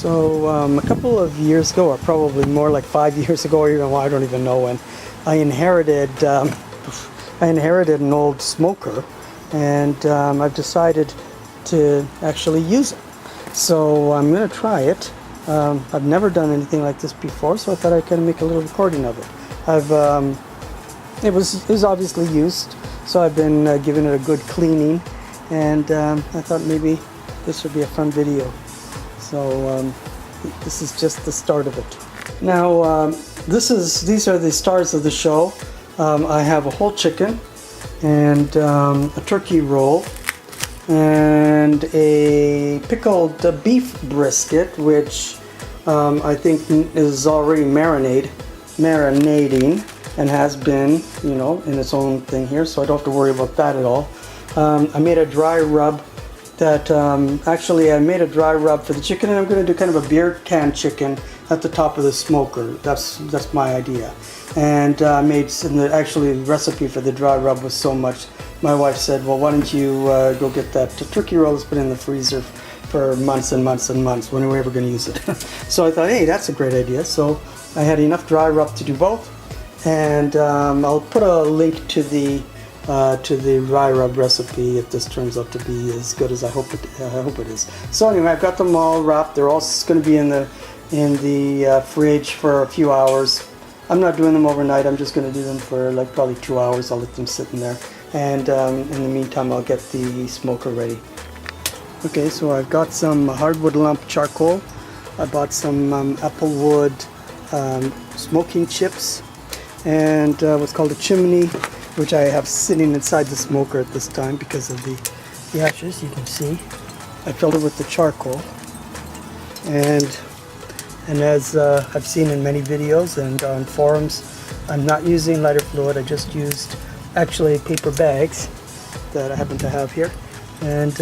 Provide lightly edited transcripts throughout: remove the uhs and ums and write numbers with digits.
A couple of years ago, or probably more like 5 years ago, or even, well, I don't even know when, I inherited an old smoker, and I've decided to actually use it. So I'm going to try it. I've never done anything like this before, so I thought I'd kind of make a little recording of it. It was obviously used, so I've been giving it a good cleaning, and I thought maybe this would be a fun video. So this is just the start of it. Now these are the stars of the show. I have a whole chicken and a turkey roll and a pickled beef brisket, which I think is already marinating and has been, you know, in its own thing here, so I don't have to worry about that at all. I made a dry rub that actually I made a dry rub for the chicken, and I'm going to do kind of a beer can chicken at the top of the smoker. That's my idea. And actually the recipe for the dry rub was so much, my wife said, well, why don't you go get that turkey roll that's been in the freezer for months and months and months. When are we ever going to use it? So I thought, hey, that's a great idea. So I had enough dry rub to do both, and I'll put a link to the dry rub recipe if this turns out to be as good as I hope it is. So anyway, I've got them all wrapped. They're all going to be in the fridge for a few hours. I'm not doing them overnight. I'm just going to do them for like probably 2 hours. I'll let them sit in there, and in the meantime I'll get the smoker ready. Okay, so I've got some hardwood lump charcoal. I bought some applewood smoking chips, and what's called a chimney, which I have sitting inside the smoker at this time because of the ashes. You can see I filled it with the charcoal, and as I've seen in many videos and on forums, I'm not using lighter fluid. I just used actually paper bags that I happen to have here, and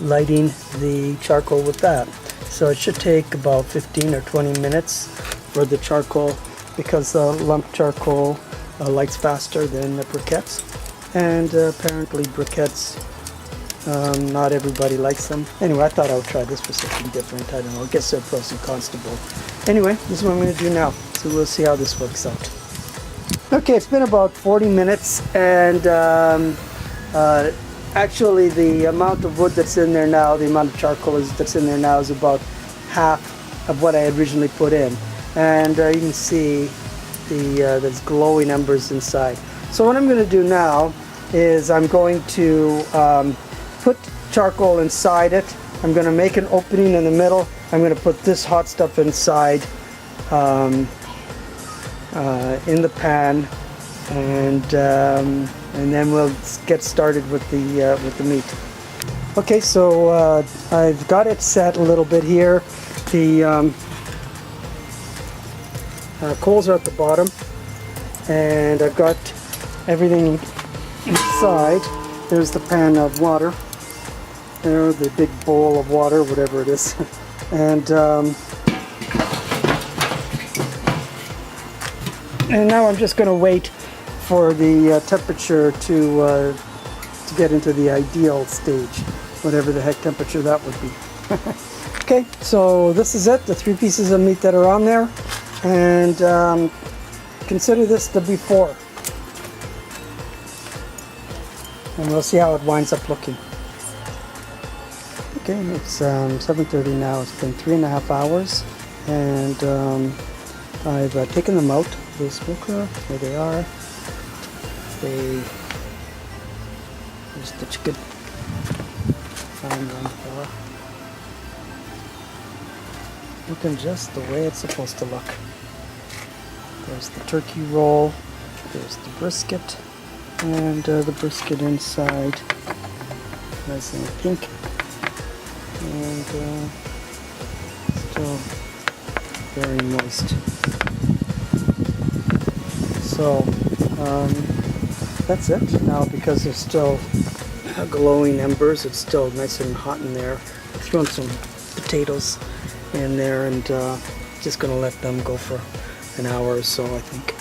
lighting the charcoal with that. So it should take about 15 or 20 minutes for the charcoal, because lump charcoal lights faster than the briquettes, and apparently briquettes, not everybody likes them. Anyway, I thought I would try this for something different. I don't know, I guess there are pros and cons to both. Anyway, this is what I'm going to do now, so we'll see how this works out. Okay, it's been about 40 minutes, and actually the amount of wood that's in there now, the amount of charcoal that's in there now is about half of what I originally put in, and you can see there's glowing embers inside. So what I'm going to do now is I'm going to put charcoal inside it. I'm going to make an opening in the middle. I'm going to put this hot stuff inside in the pan, and then we'll get started with the meat. Okay, so I've got it set a little bit here. The coals are at the bottom, and I've got everything inside. There's the pan of water, there, the big bowl of water, whatever it is, and now I'm just going to wait for the temperature to get into the ideal stage, whatever the heck temperature that would be. Okay, so this is it, the 3 pieces of meat that are on there, and consider this the before, and we'll see how it winds up looking. Okay, it's 7:30 now. It's been 3.5 hours, and I've taken them out of the smoker. There they are. There's the chicken. Found one fella. Looking just the way it's supposed to look. There's the turkey roll. There's the brisket, and the brisket inside, nice and pink, and still very moist. So that's it. Now, because there's still glowing embers, it's still nice and hot in there. I've thrown some potatoes in there, and just gonna let them go for an hour or so, I think,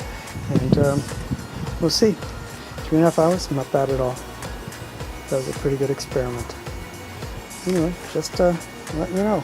and we'll see. 3.5 hours, not bad at all. That was a pretty good experiment. Anyway, just let you know.